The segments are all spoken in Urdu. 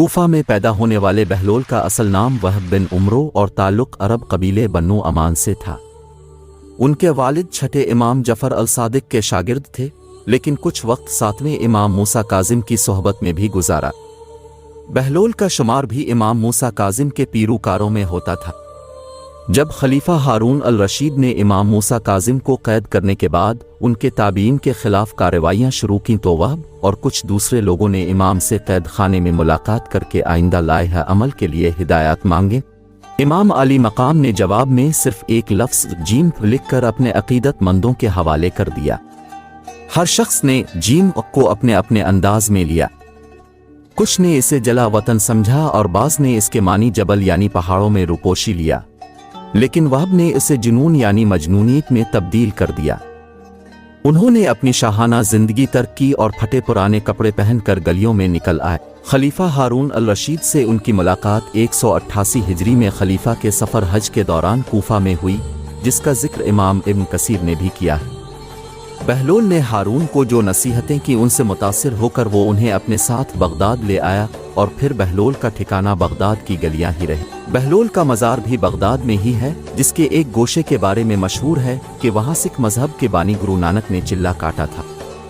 کوفہ میں پیدا ہونے والے بہلول کا اصل نام وہب بن عمرو اور تعلق عرب قبیلے بنو امان سے تھا۔ ان کے والد چھٹے امام جعفر الصادق کے شاگرد تھے، لیکن کچھ وقت ساتویں امام موسیٰ کاظم کی صحبت میں بھی گزارا۔ بہلول کا شمار بھی امام موسیٰ کاظم کے پیروکاروں میں ہوتا تھا۔ جب خلیفہ ہارون الرشید نے امام موسیٰ کاظم کو قید کرنے کے بعد ان کے تابعین کے خلاف کارروائیاں شروع کیں تو وہب اور کچھ دوسرے لوگوں نے امام سے قید خانے میں ملاقات کر کے آئندہ لائحہ عمل کے لیے ہدایات مانگے۔ امام علی مقام نے جواب میں صرف ایک لفظ جیم لکھ کر اپنے عقیدت مندوں کے حوالے کر دیا۔ ہر شخص نے جیم کو اپنے اپنے انداز میں لیا۔ کچھ نے اسے جلا وطن سمجھا اور بعض نے اس کے معنی جبل یعنی پہاڑوں میں روپوشی لیا، لیکن وہب نے اسے جنون یعنی مجنونیت میں تبدیل کر دیا۔ انہوں نے اپنی شاہانہ زندگی ترک کی اور پھٹے پرانے کپڑے پہن کر گلیوں میں نکل آئے۔ خلیفہ ہارون الرشید سے ان کی ملاقات 188 ہجری میں خلیفہ کے سفر حج کے دوران کوفہ میں ہوئی، جس کا ذکر امام ابن کثیر نے بھی کیا ہے۔ بہلول نے ہارون کو جو نصیحتیں کی ان سے متاثر ہو کر وہ انہیں اپنے ساتھ بغداد لے آیا، اور پھر بہلول کا ٹھکانہ بغداد کی گلیاں ہی رہی۔ بہلول کا مزار بھی بغداد میں ہی ہے، جس کے ایک گوشے کے بارے میں مشہور ہے کہ وہاں سکھ مذہب کے بانی گرو نانک نے چلہ کاٹا تھا۔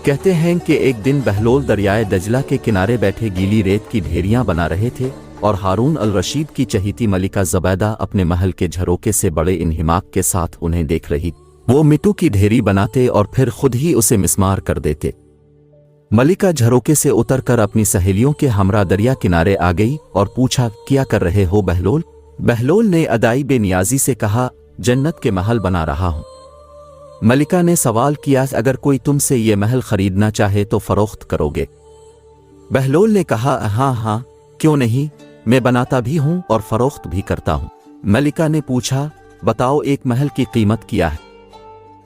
کہتے ہیں کہ ایک دن بہلول دریائے دجلہ کے کنارے بیٹھے گیلی ریت کی ڈھیریاں بنا رہے تھے، اور ہارون الرشید کی چہیتی ملکہ زبیدہ اپنے محل کے جھروکے سے بڑے انہماک کے ساتھ انہیں دیکھ رہی۔ وہ مٹو کی ڈھیری بناتے اور پھر خود ہی اسے مسمار کر دیتے۔ ملکہ جھروکے سے اتر کر اپنی سہیلیوں کے ہمراہ دریا کنارے آ گئی اور پوچھا، کیا کر رہے ہو بہلول؟ بہلول نے ادائی بے نیازی سے کہا، جنت کے محل بنا رہا ہوں۔ ملکہ نے سوال کیا، اگر کوئی تم سے یہ محل خریدنا چاہے تو فروخت کرو گے؟ بہلول نے کہا، ہاں ہاں، کیوں نہیں، میں بناتا بھی ہوں اور فروخت بھی کرتا ہوں۔ ملکہ نے پوچھا، بتاؤ ایک محل کی قیمت کیا ہے؟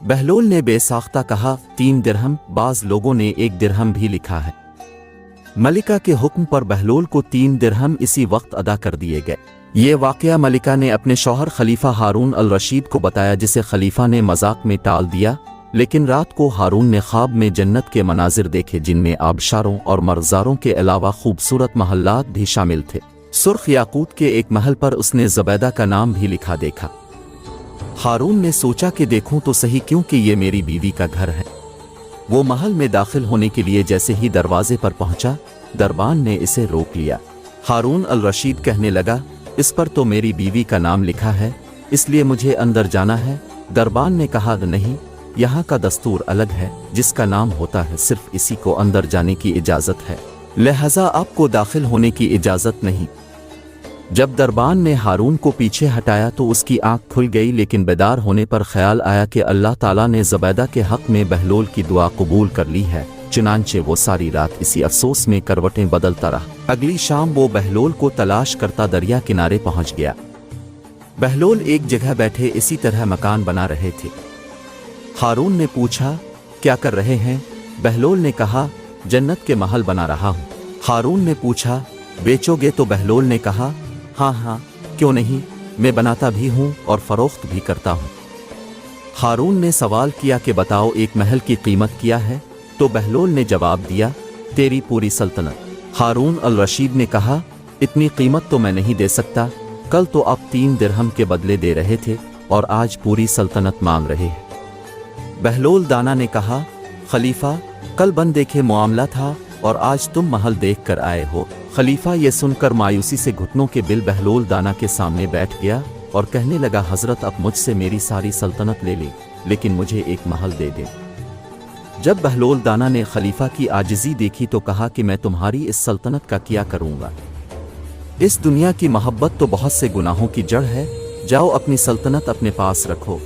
بہلول نے بے ساختہ کہا، 3 درہم، بعض لوگوں نے 1 درہم بھی لکھا ہے۔ ملکہ کے حکم پر بہلول کو 3 درہم اسی وقت ادا کر دیے گئے۔ یہ واقعہ ملکہ نے اپنے شوہر خلیفہ ہارون الرشید کو بتایا، جسے خلیفہ نے مذاق میں ٹال دیا، لیکن رات کو ہارون نے خواب میں جنت کے مناظر دیکھے، جن میں آبشاروں اور مرغزاروں کے علاوہ خوبصورت محلات بھی شامل تھے۔ سرخ یاقوت کے ایک محل پر اس نے زبیدہ کا نام بھی لکھا دیکھا۔ ہارون نے سوچا کہ دیکھوں تو صحیح، کیونکہ یہ میری بیوی کا گھر ہے۔ وہ محل میں داخل ہونے کے لیے جیسے ہی دروازے پر پہنچا، دربان نے اسے روک لیا۔ ہارون الرشید کہنے لگا، اس پر تو میری بیوی کا نام لکھا ہے، اس لیے مجھے اندر جانا ہے۔ دربان نے کہا، نہیں، یہاں کا دستور الگ ہے، جس کا نام ہوتا ہے صرف اسی کو اندر جانے کی اجازت ہے، لہذا آپ کو داخل ہونے کی اجازت نہیں۔ جب دربان نے ہارون کو پیچھے ہٹایا تو اس کی آنکھ کھل گئی، لیکن بیدار ہونے پر خیال آیا کہ اللہ تعالیٰ نے زبیدہ کے حق میں بہلول کی دعا قبول کر لی ہے، چنانچہ وہ ساری رات اسی افسوس میں کروٹیں بدلتا رہا۔ اگلی شام وہ بہلول کو تلاش کرتا دریا کنارے پہنچ گیا۔ بہلول ایک جگہ بیٹھے اسی طرح مکان بنا رہے تھے۔ ہارون نے پوچھا، کیا کر رہے ہیں؟ بہلول نے کہا، جنت کے محل بنا رہا ہوں۔ ہارون نے پوچھا، بیچو گے؟ تو بہلول نے کہا، ہاں ہاں، کیوں نہیں، میں بناتا بھی ہوں اور فروخت بھی کرتا ہوں۔ ہارون نے سوال کیا کہ بتاؤ ایک محل کی قیمت کیا ہے؟ تو بہلول نے جواب دیا، تیری پوری سلطنت۔ ہارون الرشید نے کہا، اتنی قیمت تو میں نہیں دے سکتا، کل تو آپ 3 درہم کے بدلے دے رہے تھے اور آج پوری سلطنت مانگ رہے ہیں۔ بہلول دانا نے کہا، خلیفہ، کل بن دیکھے معاملہ تھا اور آج تم محل دیکھ کر آئے ہو۔ خلیفہ یہ سن کر مایوسی سے گھٹنوں کے بل بہلول دانا کے سامنے بیٹھ گیا اور کہنے لگا، حضرت اب مجھ سے میری ساری سلطنت لے لیں، لیکن مجھے ایک محل دے دیں۔ جب بہلول دانا نے خلیفہ کی عاجزی دیکھی تو کہا کہ میں تمہاری اس سلطنت کا کیا کروں گا؟ اس دنیا کی محبت تو بہت سے گناہوں کی جڑ ہے، جاؤ اپنی سلطنت اپنے پاس رکھو۔